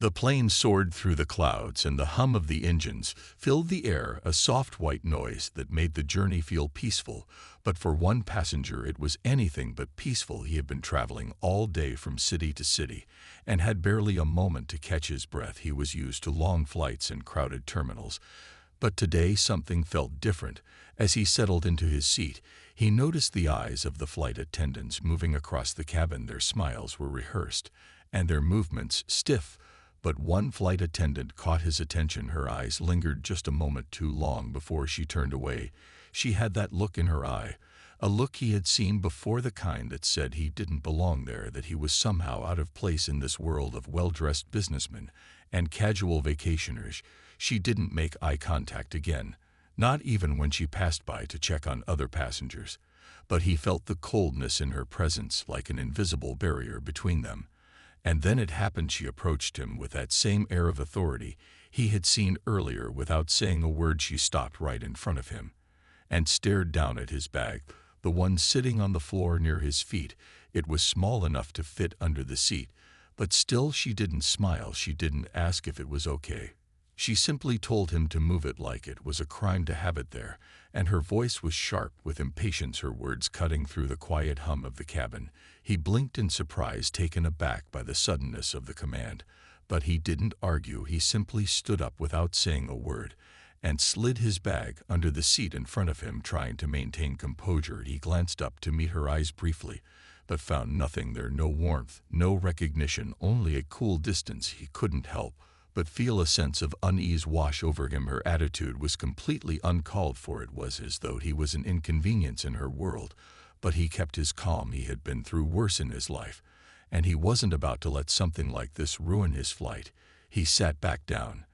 The plane soared through the clouds, and the hum of the engines filled the air, a soft white noise that made the journey feel peaceful. But for one passenger it was anything but peaceful. He had been traveling all day from city to city, and had barely a moment to catch his breath. He was used to long flights and crowded terminals. But today something felt different. As he settled into his seat, he noticed the eyes of the flight attendants moving across the cabin. Their smiles were rehearsed, and their movements stiff. But one flight attendant caught his attention. Her eyes lingered just a moment too long before she turned away. She had that look in her eye, a look he had seen before, the kind that said he didn't belong there, that he was somehow out of place in this world of well-dressed businessmen and casual vacationers. She didn't make eye contact again, not even when she passed by to check on other passengers. But he felt the coldness in her presence, like an invisible barrier between them. And then it happened. She approached him with that same air of authority he had seen earlier. Without saying a word, she stopped right in front of him and stared down at his bag, the one sitting on the floor near his feet. It was small enough to fit under the seat, but still she didn't smile. She didn't ask if it was okay. She simply told him to move it, like it was a crime to have it there, and her voice was sharp with impatience, her words cutting through the quiet hum of the cabin. He blinked in surprise, taken aback by the suddenness of the command. But he didn't argue. He simply stood up without saying a word and slid his bag under the seat in front of him, trying to maintain composure. He glanced up to meet her eyes briefly, but found nothing there. No warmth, no recognition, only a cool distance. He couldn't help but feel a sense of unease wash over him. Her attitude was completely uncalled for. It was as though he was an inconvenience in her world. But he kept his calm. He had been through worse in his life, and he wasn't about to let something like this ruin his flight. He sat back down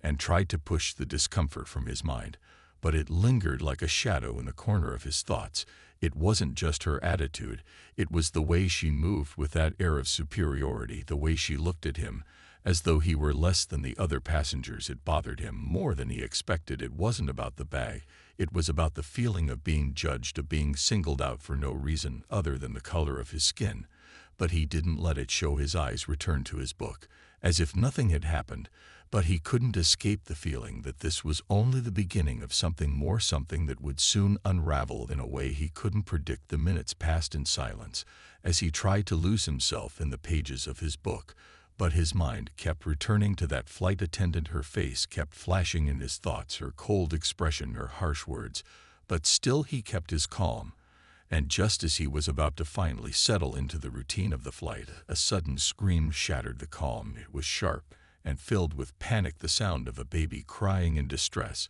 and tried to push the discomfort from his mind, but it lingered like a shadow in the corner of his thoughts. It wasn't just her attitude. It was the way she moved, with that air of superiority, the way she looked at him, as though he were less than the other passengers. It bothered him more than he expected. It wasn't about the bag. It was about the feeling of being judged, of being singled out for no reason other than the color of his skin. But he didn't let it show. His eyes returned to his book, as if nothing had happened. But he couldn't escape the feeling that this was only the beginning of something more, something that would soon unravel in a way he couldn't predict. The minutes passed in silence as he tried to lose himself in the pages of his book. But his mind kept returning to that flight attendant. Her face kept flashing in his thoughts, her cold expression, her harsh words. But still he kept his calm. And just as he was about to finally settle into the routine of the flight, a sudden scream shattered the calm. It was sharp and filled with panic, the sound of a baby crying in distress.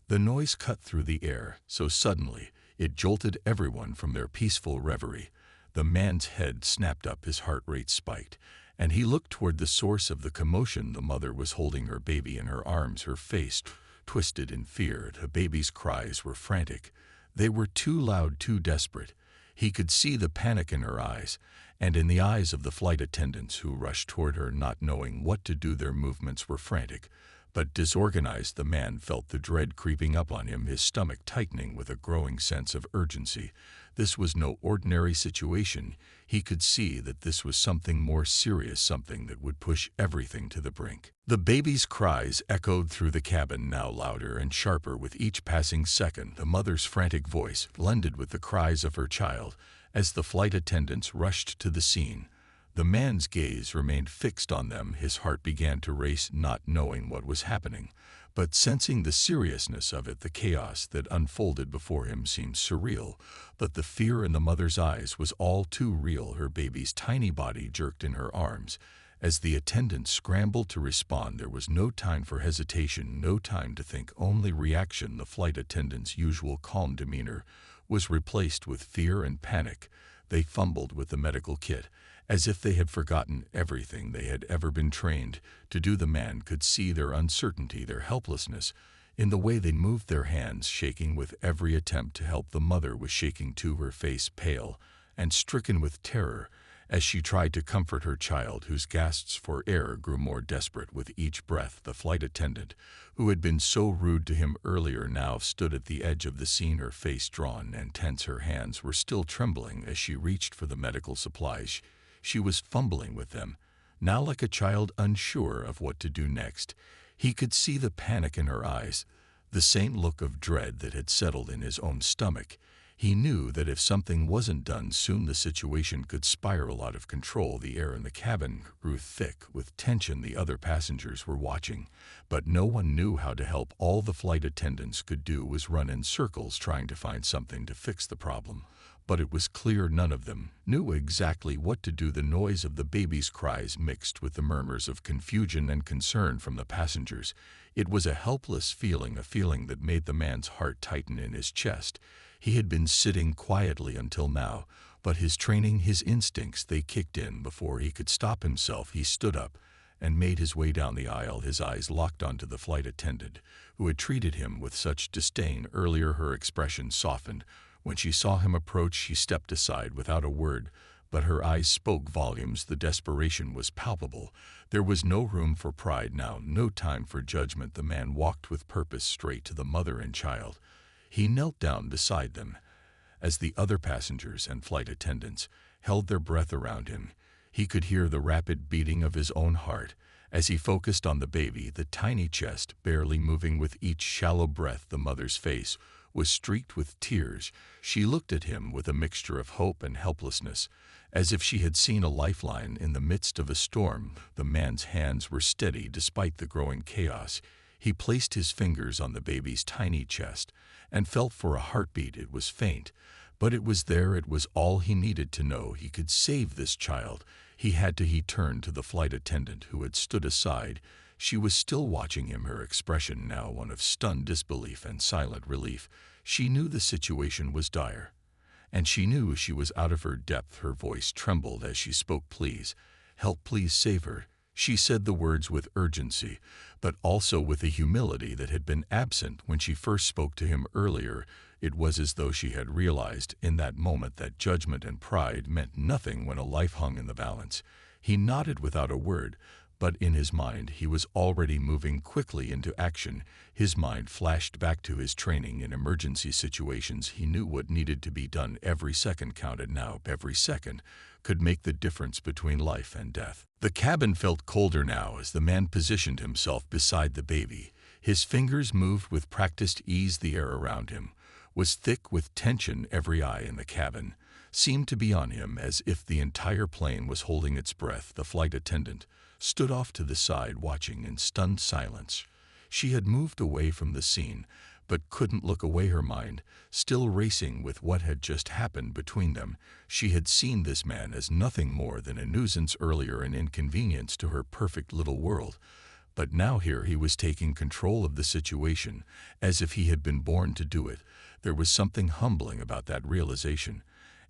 The noise cut through the air so suddenly it jolted everyone from their peaceful reverie. The man's head snapped up, his heart rate spiked, and he looked toward the source of the commotion. The mother was holding her baby in her arms, her face twisted in fear. The baby's cries were frantic. They were too loud, too desperate. He could see the panic in her eyes, and in the eyes of the flight attendants who rushed toward her, not knowing what to do. Their movements were frantic, but disorganized. The man felt the dread creeping up on him, his stomach tightening with a growing sense of urgency. This was no ordinary situation. He could see that this was something more serious, something that would push everything to the brink. The baby's cries echoed through the cabin, now louder and sharper with each passing second. The mother's frantic voice blended with the cries of her child as the flight attendants rushed to the scene. The man's gaze remained fixed on them. His heart began to race, not knowing what was happening, but sensing the seriousness of it. The chaos that unfolded before him seemed surreal, but the fear in the mother's eyes was all too real. Her baby's tiny body jerked in her arms as the attendants scrambled to respond. There was no time for hesitation, no time to think, only reaction. The flight attendants' usual calm demeanor was replaced with fear and panic. They fumbled with the medical kit, as if they had forgotten everything they had ever been trained to do. The man could see their uncertainty, their helplessness, in the way they moved, their hands shaking with every attempt to help. The mother was shaking too, her face pale and stricken with terror as she tried to comfort her child, whose gasps for air grew more desperate with each breath. The flight attendant, who had been so rude to him earlier, now stood at the edge of the scene, her face drawn and tense. Her hands were still trembling as she reached for the medical supplies. She was fumbling with them, now like a child unsure of what to do next. He could see the panic in her eyes, the same look of dread that had settled in his own stomach. He knew that if something wasn't done soon, the situation could spiral out of control. The air in the cabin grew thick with tension. The other passengers were watching, but no one knew how to help. All the flight attendants could do was run in circles trying to find something to fix the problem. But it was clear none of them knew exactly what to do. The noise of the baby's cries mixed with the murmurs of confusion and concern from the passengers. It was a helpless feeling, a feeling that made the man's heart tighten in his chest. He had been sitting quietly until now, but his training, his instincts, they kicked in before he could stop himself. He stood up and made his way down the aisle, his eyes locked onto the flight attendant, who had treated him with such disdain earlier. Her expression softened. When she saw him approach, she stepped aside without a word, but her eyes spoke volumes. The desperation was palpable. There was no room for pride now, no time for judgment. The man walked with purpose straight to the mother and child. He knelt down beside them. As the other passengers and flight attendants held their breath around him, he could hear the rapid beating of his own heart. As he focused on the baby, the tiny chest barely moving with each shallow breath, the mother's face was streaked with tears. She looked at him with a mixture of hope and helplessness, as if she had seen a lifeline in the midst of a storm. The man's hands were steady despite the growing chaos. He placed his fingers on the baby's tiny chest and felt for a heartbeat. It was faint, but it was there. It was all he needed to know. He could save this child. He turned to the flight attendant who had stood aside. She was still watching him, her expression now one of stunned disbelief and silent relief. She knew the situation was dire, and she knew she was out of her depth. Her voice trembled as she spoke. "Please, help, please save her." She said the words with urgency, but also with a humility that had been absent when she first spoke to him earlier. It was as though she had realized in that moment that judgment and pride meant nothing when a life hung in the balance. He nodded without a word, but in his mind he was already moving quickly into action. His mind flashed back to his training in emergency situations. He knew what needed to be done. Every second counted now. Every second could make the difference between life and death. The cabin felt colder now as the man positioned himself beside the baby. His fingers moved with practiced ease. The air around him was thick with tension. Every eye in the cabin seemed to be on him, as if the entire plane was holding its breath. The flight attendant stood off to the side, watching in stunned silence. She had moved away from the scene, but couldn't look away, her mind still racing with what had just happened between them. She had seen this man as nothing more than a nuisance earlier, an inconvenience to her perfect little world. But now here he was taking control of the situation, as if he had been born to do it. There was something humbling about that realization,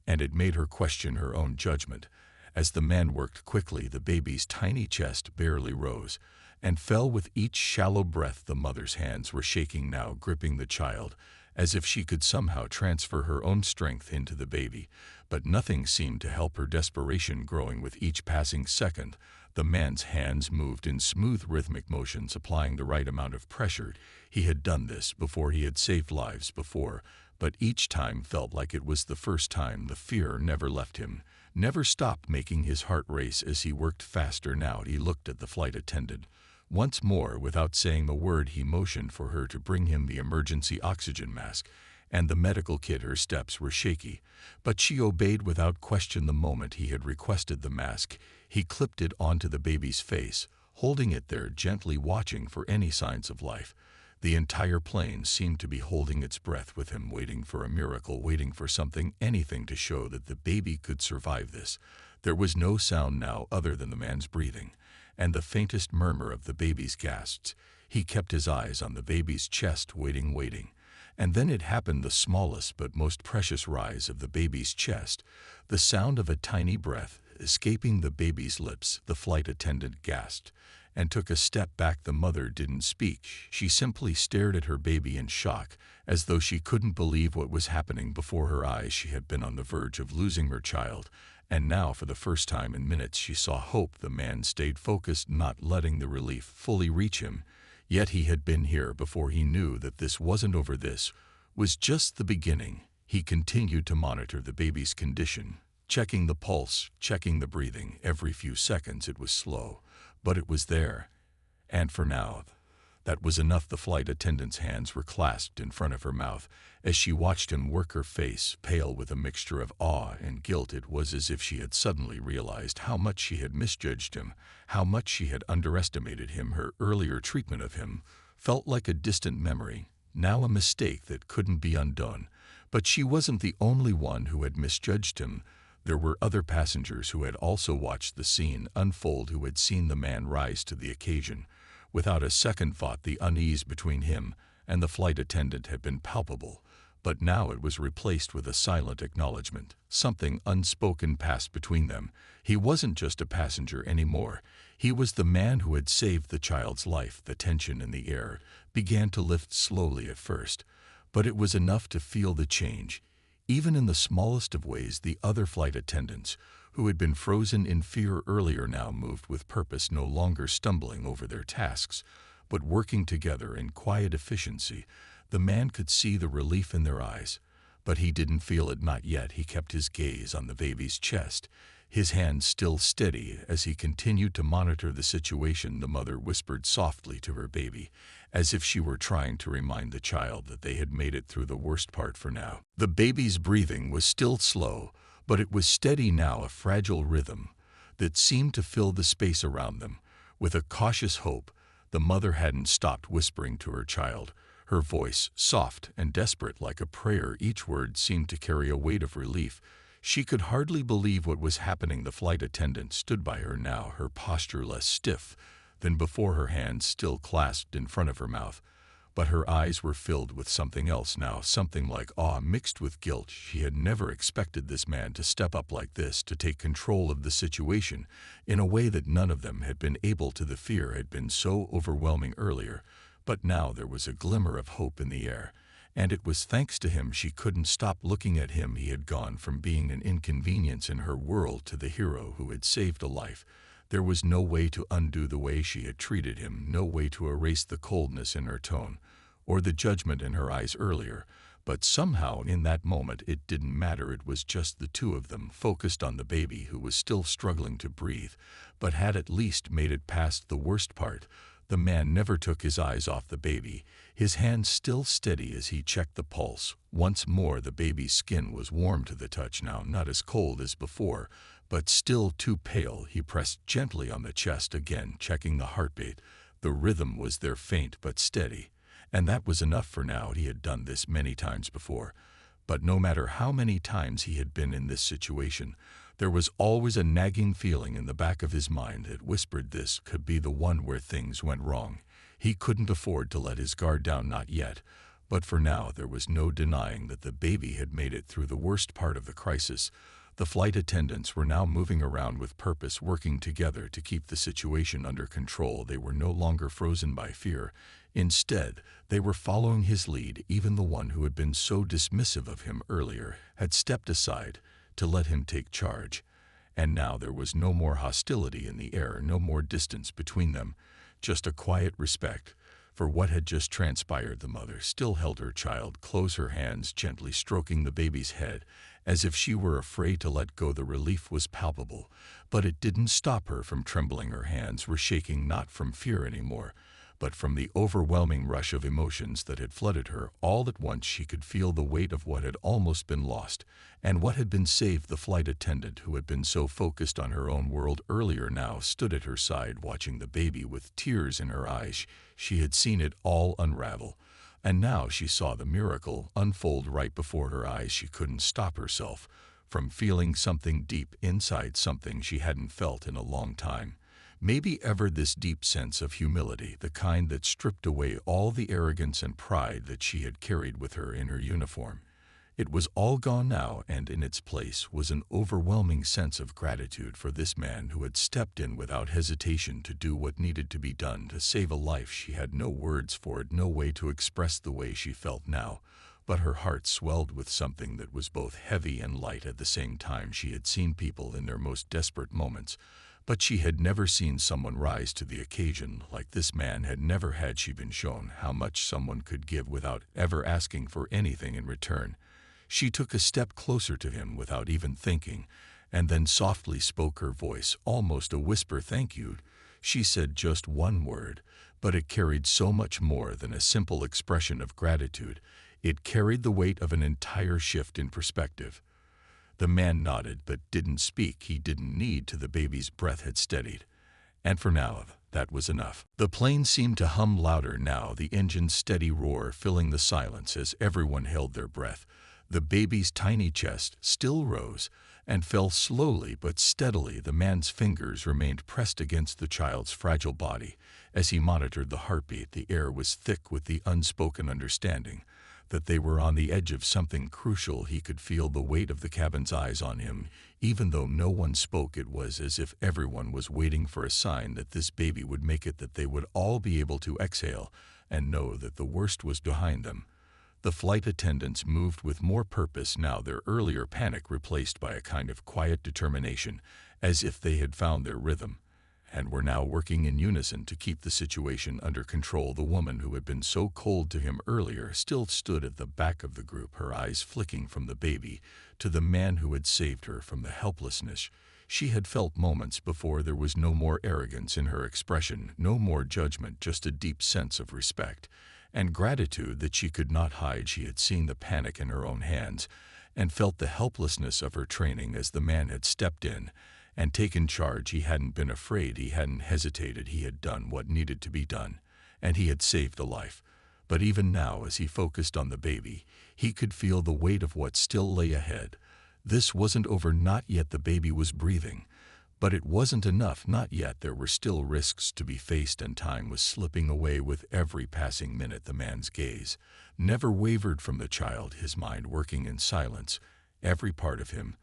and it made her question her own judgment. As the man worked quickly, the baby's tiny chest barely rose and fell with each shallow breath. The mother's hands were shaking now, gripping the child, as if she could somehow transfer her own strength into the baby. But nothing seemed to help, her desperation growing with each passing second. The man's hands moved in smooth, rhythmic motions, applying the right amount of pressure. He had done this before, he had saved lives before, but each time felt like it was the first time. The fear never left him, never stopped making his heart race as he worked faster. Now he looked at the flight attendant. Once more, without saying a word, he motioned for her to bring him the emergency oxygen mask and the medical kit. Her steps were shaky, but she obeyed without question. The moment he had requested the mask, he clipped it onto the baby's face, holding it there gently, watching for any signs of life. The entire plane seemed to be holding its breath with him, waiting for a miracle, waiting for something, anything to show that the baby could survive this. There was no sound now other than the man's breathing and the faintest murmur of the baby's gasps. He kept his eyes on the baby's chest, waiting. And then it happened, the smallest but most precious rise of the baby's chest, the sound of a tiny breath escaping the baby's lips. The flight attendant gasped and took a step back. The mother didn't speak. She simply stared at her baby in shock, as though she couldn't believe what was happening before her eyes. She had been on the verge of losing her child, and now, for the first time in minutes, she saw hope. The man stayed focused, not letting the relief fully reach him. Yet he had been here before. He knew that this wasn't over. This was just the beginning. He continued to monitor the baby's condition, checking the pulse, checking the breathing. Every few seconds it was slow, but it was there. And for now, that was enough. The flight attendant's hands were clasped in front of her mouth. As she watched him work, her face pale with a mixture of awe and guilt. It was as if she had suddenly realized how much she had misjudged him, how much she had underestimated him. Her earlier treatment of him felt like a distant memory, now a mistake that couldn't be undone. But she wasn't the only one who had misjudged him. There were other passengers who had also watched the scene unfold, who had seen the man rise to the occasion. Without a second thought, the unease between him and the flight attendant had been palpable, but now it was replaced with a silent acknowledgement. Something unspoken passed between them. He wasn't just a passenger anymore. He was the man who had saved the child's life. The tension in the air began to lift slowly at first, but it was enough to feel the change. Even in the smallest of ways, the other flight attendants, who had been frozen in fear earlier, now moved with purpose, no longer stumbling over their tasks, but working together in quiet efficiency. The man could see the relief in their eyes, but he didn't feel it, not yet. He kept his gaze on the baby's chest, his hands still steady as he continued to monitor the situation. The mother whispered softly to her baby, as if she were trying to remind the child that they had made it through the worst part for now. The baby's breathing was still slow, but it was steady now, a fragile rhythm that seemed to fill the space around them. With a cautious hope, the mother hadn't stopped whispering to her child, her voice soft and desperate like a prayer. Each word seemed to carry a weight of relief. She could hardly believe what was happening. The flight attendant stood by her now, her posture less stiff than before, her hands still clasped in front of her mouth. But her eyes were filled with something else now, something like awe mixed with guilt. She had never expected this man to step up like this, to take control of the situation in a way that none of them had been able to. The fear had been so overwhelming earlier, but now there was a glimmer of hope in the air. And it was thanks to him. She couldn't stop looking at him. He had gone from being an inconvenience in her world to the hero who had saved a life. There was no way to undo the way she had treated him, no way to erase the coldness in her tone or the judgment in her eyes earlier. But somehow in that moment it didn't matter. It was just the two of them, focused on the baby who was still struggling to breathe, but had at least made it past the worst part. The man never took his eyes off the baby, his hands still steady as he checked the pulse. Once more the baby's skin was warm to the touch now, not as cold as before, but still too pale. He pressed gently on the chest again, checking the heartbeat. The rhythm was there, faint but steady, and that was enough for now. He had done this many times before, but no matter how many times he had been in this situation, there was always a nagging feeling in the back of his mind that whispered this could be the one where things went wrong. He couldn't afford to let his guard down, not yet. But for now there was no denying that the baby had made it through the worst part of the crisis. The flight attendants were now moving around with purpose, working together to keep the situation under control. They were no longer frozen by fear. Instead, they were following his lead. Even the one who had been so dismissive of him earlier had stepped aside to let him take charge. And now there was no more hostility in the air, no more distance between them, just a quiet respect for what had just transpired. The mother still held her child close, her hands gently stroking the baby's head, as if she were afraid to let go. The relief was palpable, but it didn't stop her from trembling. Her hands were shaking, not from fear anymore, but from the overwhelming rush of emotions that had flooded her. All at once she could feel the weight of what had almost been lost, and what had been saved. The flight attendant, who had been so focused on her own world earlier, now stood at her side, watching the baby with tears in her eyes. She had seen it all unravel, and now she saw the miracle unfold right before her eyes. She couldn't stop herself from feeling something deep inside, something she hadn't felt in a long time. Maybe ever, this deep sense of humility, the kind that stripped away all the arrogance and pride that she had carried with her in her uniform. It was all gone now, and in its place was an overwhelming sense of gratitude for this man who had stepped in without hesitation to do what needed to be done to save a life. She had no words for it, no way to express the way she felt now, but her heart swelled with something that was both heavy and light at the same time. She had seen people in their most desperate moments, but she had never seen someone rise to the occasion like this man had. Never had she been shown how much someone could give without ever asking for anything in return. She took a step closer to him without even thinking, and then softly spoke her voice, almost a whisper. "Thank you." She said just one word, but it carried so much more than a simple expression of gratitude. It carried the weight of an entire shift in perspective. The man nodded but didn't speak. He didn't need to. The baby's breath had steadied. And for now, that was enough. The plane seemed to hum louder now, the engine's steady roar filling the silence as everyone held their breath. The baby's tiny chest still rose and fell slowly but steadily. The man's fingers remained pressed against the child's fragile body. As he monitored the heartbeat, the air was thick with the unspoken understanding that they were on the edge of something crucial. He could feel the weight of the cabin's eyes on him. Even though no one spoke, it was as if everyone was waiting for a sign that this baby would make it, that they would all be able to exhale and know that the worst was behind them. The flight attendants moved with more purpose now, their earlier panic replaced by a kind of quiet determination, as if they had found their rhythm, and were now working in unison to keep the situation under control. The woman who had been so cold to him earlier still stood at the back of the group, her eyes flicking from the baby to the man who had saved her from the helplessness she had felt moments before. There was no more arrogance in her expression, no more judgment, just a deep sense of respect and gratitude that she could not hide. She had seen the panic in her own hands and felt the helplessness of her training as the man had stepped in and taken charge. He hadn't been afraid, he hadn't hesitated, he had done what needed to be done, and he had saved a life. But even now, as he focused on the baby, he could feel the weight of what still lay ahead. This wasn't over, not yet. The baby was breathing, but it wasn't enough, not yet. There were still risks to be faced, and time was slipping away with every passing minute. The man's gaze never wavered from the child, his mind working in silence, every part of him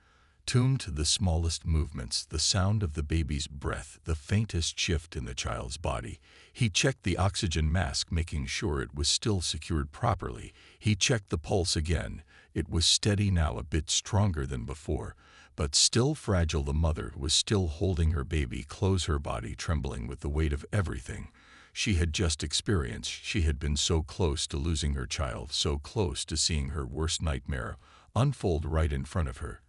tuned to the smallest movements, the sound of the baby's breath, the faintest shift in the child's body. He checked the oxygen mask, making sure it was still secured properly. He checked the pulse again. It was steady now, a bit stronger than before, but still fragile. The mother was still holding her baby close, her body trembling with the weight of everything she had just experienced. She had been so close to losing her child, so close to seeing her worst nightmare unfold right in front of her.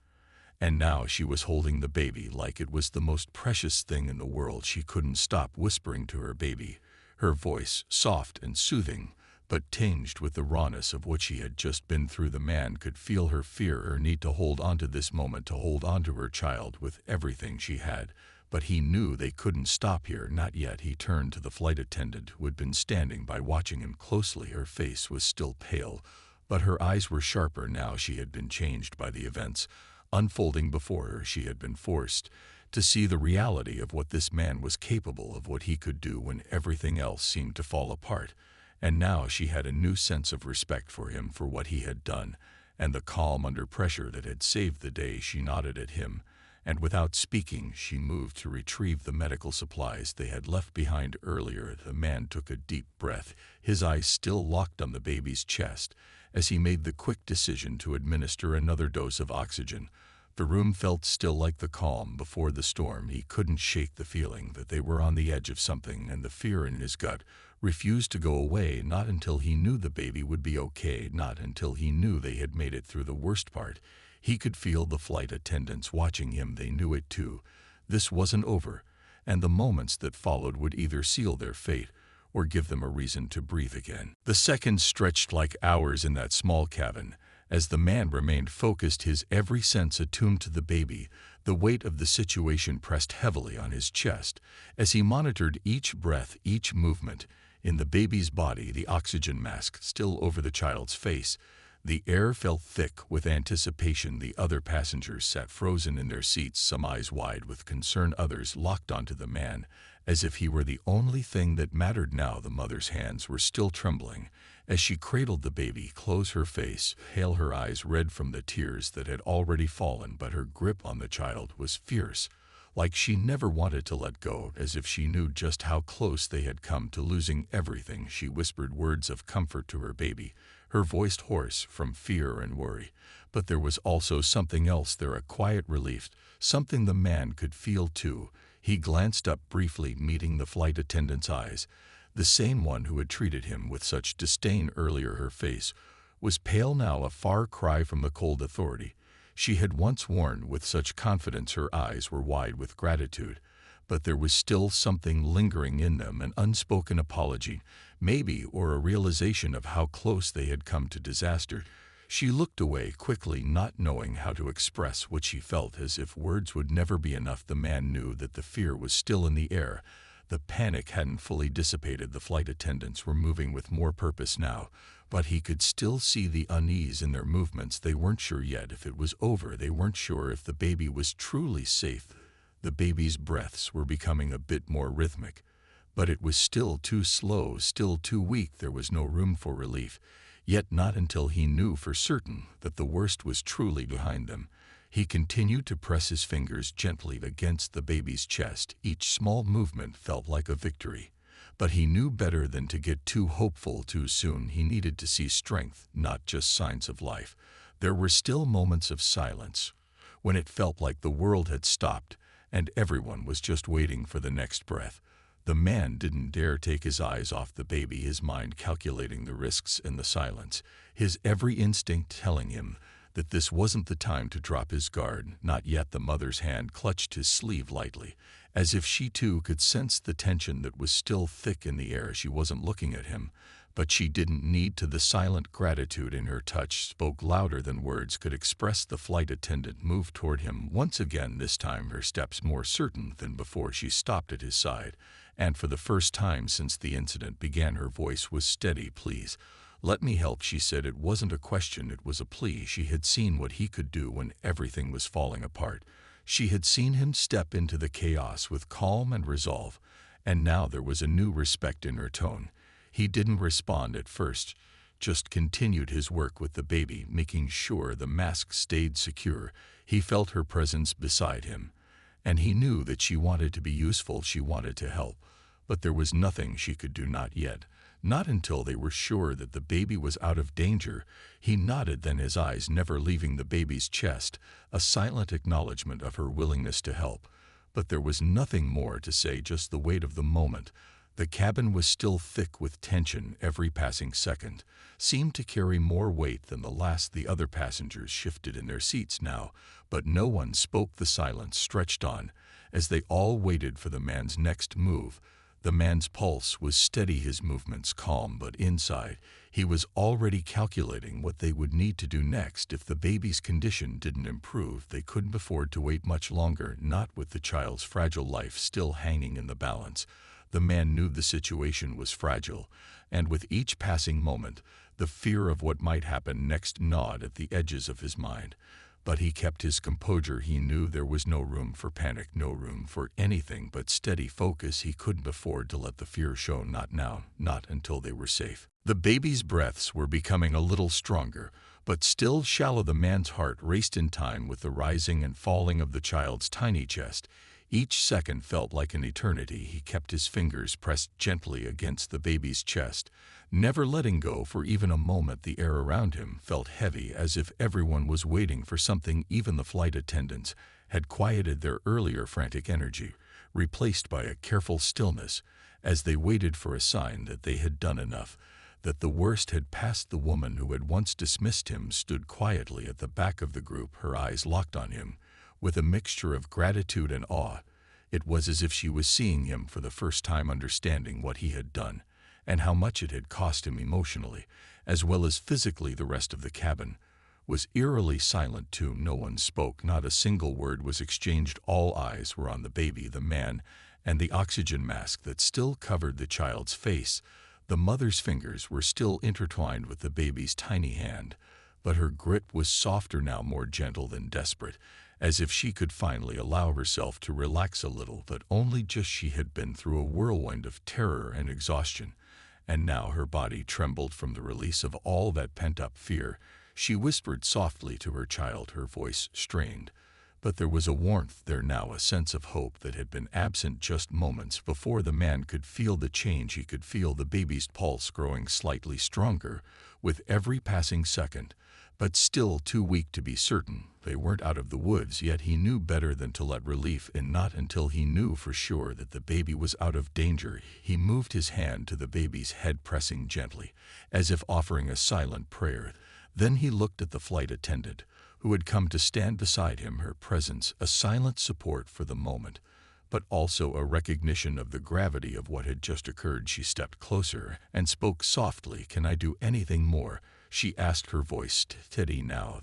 And now she was holding the baby like it was the most precious thing in the world. She couldn't stop whispering to her baby, her voice soft and soothing, but tinged with the rawness of what she had just been through. The man could feel her fear, her need to hold on to this moment, to hold on to her child with everything she had. But he knew they couldn't stop here, not yet. He turned to the flight attendant who had been standing by, watching him closely. Her face was still pale, but her eyes were sharper now. She had been changed by the events unfolding before her. She had been forced to see the reality of what this man was capable of, what he could do when everything else seemed to fall apart. And now she had a new sense of respect for him, for what he had done, and the calm under pressure that had saved the day. She nodded at him, and without speaking, she moved to retrieve the medical supplies they had left behind earlier. The man took a deep breath, his eyes still locked on the baby's chest, as he made the quick decision to administer another dose of oxygen. The room felt still, like the calm before the storm. He couldn't shake the feeling that they were on the edge of something, and the fear in his gut refused to go away, not until he knew the baby would be okay, not until he knew they had made it through the worst part. He could feel the flight attendants watching him. They knew it too. This wasn't over, and the moments that followed would either seal their fate or give them a reason to breathe again. The seconds stretched like hours in that small cabin, as the man remained focused, his every sense attuned to the baby. The weight of the situation pressed heavily on his chest as he monitored each breath, each movement in the baby's body, the oxygen mask still over the child's face. The air felt thick with anticipation. The other passengers sat frozen in their seats, some eyes wide with concern, others locked onto the man, as if he were the only thing that mattered now. The mother's hands were still trembling as she cradled the baby close, her face pale, her eyes red from the tears that had already fallen, but her grip on the child was fierce, like she never wanted to let go, as if she knew just how close they had come to losing everything. She whispered words of comfort to her baby, her voice hoarse from fear and worry. But there was also something else there, a quiet relief, something the man could feel too. He glanced up briefly, meeting the flight attendant's eyes, the same one who had treated him with such disdain earlier. Her face was pale now, a far cry from the cold authority She had once worn with such confidence her eyes were wide with gratitude, but there was still something lingering in them, an unspoken apology, maybe, or a realization of how close they had come to disaster. She looked away quickly, not knowing how to express what she felt, as if words would never be enough. The man knew that the fear was still in the air. The panic hadn't fully dissipated. The flight attendants were moving with more purpose now, but he could still see the unease in their movements. They weren't sure yet if it was over. They weren't sure if the baby was truly safe. The baby's breaths were becoming a bit more rhythmic, but it was still too slow, still too weak. There was no room for relief, yet not until he knew for certain that the worst was truly behind them. He continued to press his fingers gently against the baby's chest. Each small movement felt like a victory. But he knew better than to get too hopeful too soon. He needed to see strength, not just signs of life. There were still moments of silence, when it felt like the world had stopped, and everyone was just waiting for the next breath. The man didn't dare take his eyes off the baby, his mind calculating the risks in the silence, his every instinct telling him that this wasn't the time to drop his guard. Not yet. The mother's hand clutched his sleeve lightly, as if she too could sense the tension that was still thick in the air. She wasn't looking at him, but she didn't need to. The silent gratitude in her touch spoke louder than words could express. The flight attendant moved toward him once again, this time her steps more certain than before. She stopped at his side, and for the first time since the incident began, her voice was steady. "Please, let me help," she said. It wasn't a question, it was a plea. She had seen what he could do when everything was falling apart. She had seen him step into the chaos with calm and resolve, and now there was a new respect in her tone. He didn't respond at first, just continued his work with the baby, making sure the mask stayed secure. He felt her presence beside him, and he knew that she wanted to be useful, she wanted to help. But there was nothing she could do, not yet. Not until they were sure that the baby was out of danger. He nodded, then his eyes never leaving the baby's chest, a silent acknowledgement of her willingness to help. But there was nothing more to say, just the weight of the moment. The cabin was still thick with tension. Every passing second seemed to carry more weight than the last. The other passengers shifted in their seats now, but no one spoke. The silence stretched on as they all waited for the man's next move. The man's pulse was steady, his movements calm, but inside, he was already calculating what they would need to do next. If the baby's condition didn't improve, they couldn't afford to wait much longer, not with the child's fragile life still hanging in the balance. The man knew the situation was fragile, and with each passing moment, the fear of what might happen next gnawed at the edges of his mind. But he kept his composure. He knew there was no room for panic, no room for anything but steady focus. He couldn't afford to let the fear show. Not now, not until they were safe. The baby's breaths were becoming a little stronger, but still shallow. The man's heart raced in time with the rising and falling of the child's tiny chest. Each second felt like an eternity. He kept his fingers pressed gently against the baby's chest, never letting go for even a moment. The air around him felt heavy, as if everyone was waiting for something. Even the flight attendants had quieted their earlier frantic energy, replaced by a careful stillness, as they waited for a sign that they had done enough, that the worst had passed. The woman who had once dismissed him stood quietly at the back of the group, her eyes locked on him, with a mixture of gratitude and awe. It was as if she was seeing him for the first time, understanding what he had done, and how much it had cost him emotionally, as well as physically. The rest of the cabin was eerily silent too. No one spoke, not a single word was exchanged. All eyes were on the baby, the man, and the oxygen mask that still covered the child's face. The mother's fingers were still intertwined with the baby's tiny hand, but her grip was softer now, more gentle than desperate, as if she could finally allow herself to relax a little. But only just. She had been through a whirlwind of terror and exhaustion, and now her body trembled from the release of all that pent-up fear. She whispered softly to her child, her voice strained, but there was a warmth there now, a sense of hope that had been absent just moments before. The man could feel the change. He could feel the baby's pulse growing slightly stronger with every passing second, but still too weak to be certain. They weren't out of the woods yet. He knew better than to let relief in. Not until he knew for sure that the baby was out of danger. He moved his hand to the baby's head, pressing gently, as if offering a silent prayer. Then he looked at the flight attendant, who had come to stand beside him, her presence a silent support for the moment, but also a recognition of the gravity of what had just occurred. She stepped closer and spoke softly. "Can I do anything more?" she asked, her voice steady now.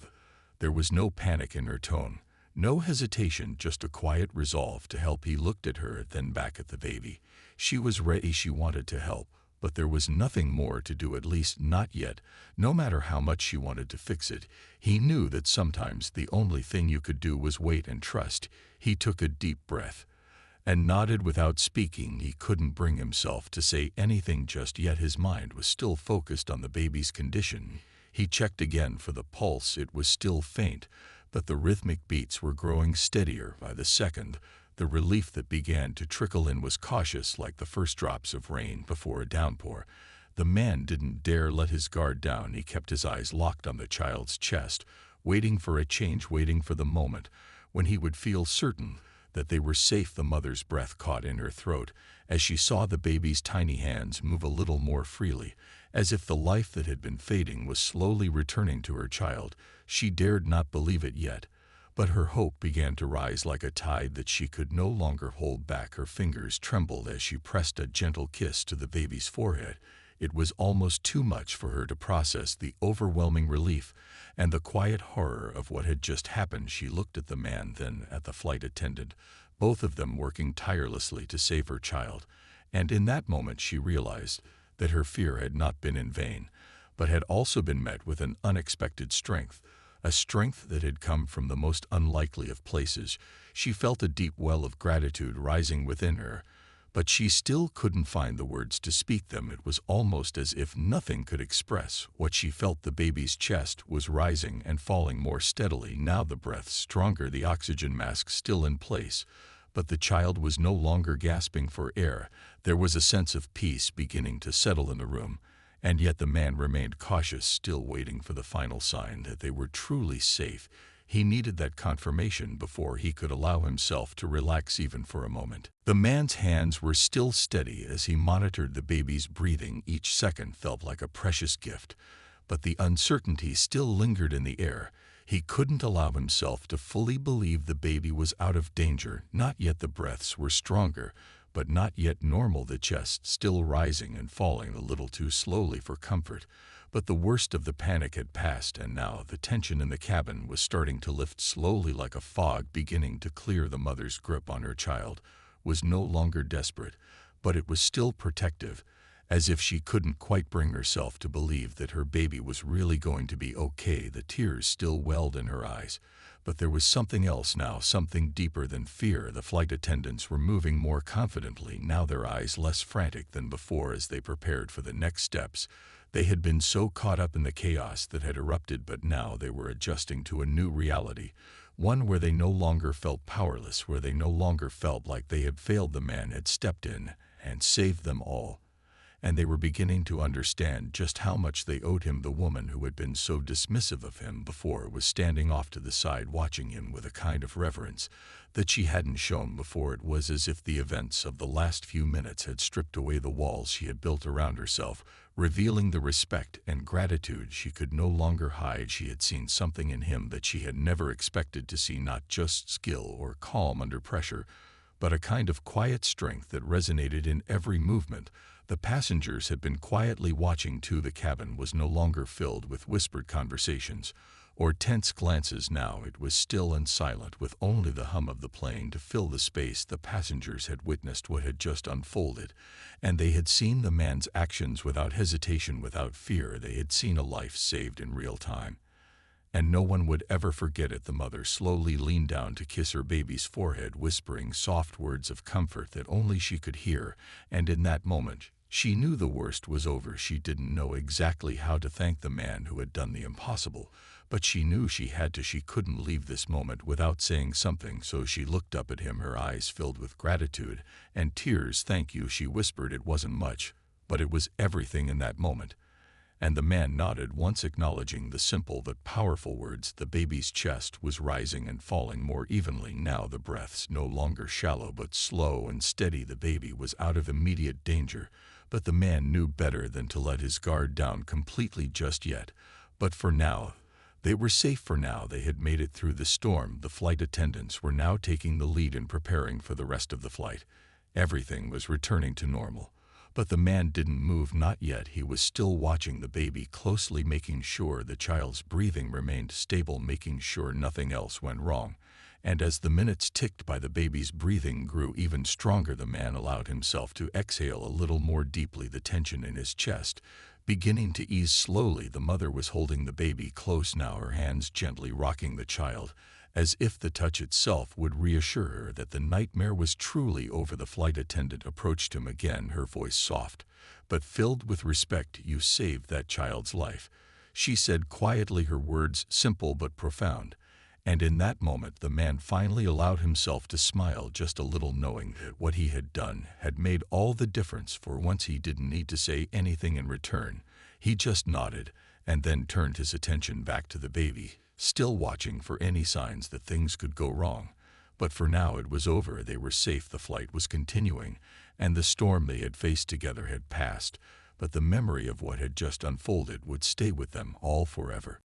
There was no panic in her tone, no hesitation, just a quiet resolve to help. He looked at her, then back at the baby. She was ready, she wanted to help, but there was nothing more to do, at least not yet, no matter how much she wanted to fix it. He knew that sometimes the only thing you could do was wait and trust. He took a deep breath and nodded without speaking. He couldn't bring himself to say anything just yet. His mind was still focused on the baby's condition. He checked again for the pulse. It was still faint, but the rhythmic beats were growing steadier by the second. The relief that began to trickle in was cautious, like the first drops of rain before a downpour. The man didn't dare let his guard down. He kept his eyes locked on the child's chest, waiting for a change, waiting for the moment when he would feel certain that they were safe. The mother's breath caught in her throat as she saw the baby's tiny hands move a little more freely, as if the life that had been fading was slowly returning to her child. She dared not believe it yet, but her hope began to rise like a tide that she could no longer hold back. Her fingers trembled as she pressed a gentle kiss to the baby's forehead. It was almost too much for her to process, the overwhelming relief and the quiet horror of what had just happened. She looked at the man, then at the flight attendant, both of them working tirelessly to save her child, and in that moment she realized that her fear had not been in vain, but had also been met with an unexpected strength, a strength that had come from the most unlikely of places. She felt a deep well of gratitude rising within her, but she still couldn't find the words to speak them. It was almost as if nothing could express what she felt. The baby's chest was rising and falling more steadily, now the breath stronger, the oxygen mask still in place, but the child was no longer gasping for air. There was a sense of peace beginning to settle in the room, and yet the man remained cautious, still waiting for the final sign that they were truly safe. He needed that confirmation before he could allow himself to relax even for a moment. The man's hands were still steady as he monitored the baby's breathing. Each second felt like a precious gift, but the uncertainty still lingered in the air. He couldn't allow himself to fully believe the baby was out of danger. Not yet. The breaths were stronger, but not yet normal. The chest still rising and falling a little too slowly for comfort. But the worst of the panic had passed, and now the tension in the cabin was starting to lift slowly like a fog beginning to clear. The mother's grip on her child was no longer desperate, but it was still protective, as if she couldn't quite bring herself to believe that her baby was really going to be okay. The tears still welled in her eyes, but there was something else now, something deeper than fear. The flight attendants were moving more confidently, now their eyes less frantic than before as they prepared for the next steps. They had been so caught up in the chaos that had erupted, but now they were adjusting to a new reality, one where they no longer felt powerless, where they no longer felt like they had failed. The man had stepped in and saved them all, and they were beginning to understand just how much they owed him. The woman who had been so dismissive of him before was standing off to the side, watching him with a kind of reverence that she hadn't shown before. It was as if the events of the last few minutes had stripped away the walls she had built around herself, revealing the respect and gratitude she could no longer hide. She had seen something in him that she had never expected to see, not just skill or calm under pressure, but a kind of quiet strength that resonated in every movement. The passengers had been quietly watching too. The cabin was no longer filled with whispered conversations or tense glances. Now it was still and silent, with only the hum of the plane to fill the space. The passengers had witnessed what had just unfolded, and they had seen the man's actions without hesitation, without fear. They had seen a life saved in real time, and no one would ever forget it. The mother slowly leaned down to kiss her baby's forehead, whispering soft words of comfort that only she could hear, and in that moment she knew the worst was over. She didn't know exactly how to thank the man who had done the impossible, but she knew she had to. She couldn't leave this moment without saying something, so she looked up at him, her eyes filled with gratitude and tears. "Thank you," she whispered. It wasn't much, but it was everything in that moment. And the man nodded once, acknowledging the simple but powerful words. The baby's chest was rising and falling more evenly now, the breaths no longer shallow but slow and steady. The baby was out of immediate danger, but the man knew better than to let his guard down completely just yet. But for now, They were safe for now. They had made it through the storm. The flight attendants were now taking the lead in preparing for the rest of the flight. Everything was returning to normal. But the man didn't move, not yet. He was still watching the baby closely, making sure the child's breathing remained stable, making sure nothing else went wrong. And as the minutes ticked by, the baby's breathing grew even stronger. The man allowed himself to exhale a little more deeply, the tension in his chest beginning to ease slowly. The mother was holding the baby close now, her hands gently rocking the child, as if the touch itself would reassure her that the nightmare was truly over. The flight attendant approached him again, her voice soft, but filled with respect. "You saved that child's life," she said quietly, her words simple but profound. And in that moment, the man finally allowed himself to smile just a little, knowing that what he had done had made all the difference. For once, he didn't need to say anything in return. He just nodded and then turned his attention back to the baby, still watching for any signs that things could go wrong. But for now, it was over. They were safe. The flight was continuing, and the storm they had faced together had passed. But the memory of what had just unfolded would stay with them all forever.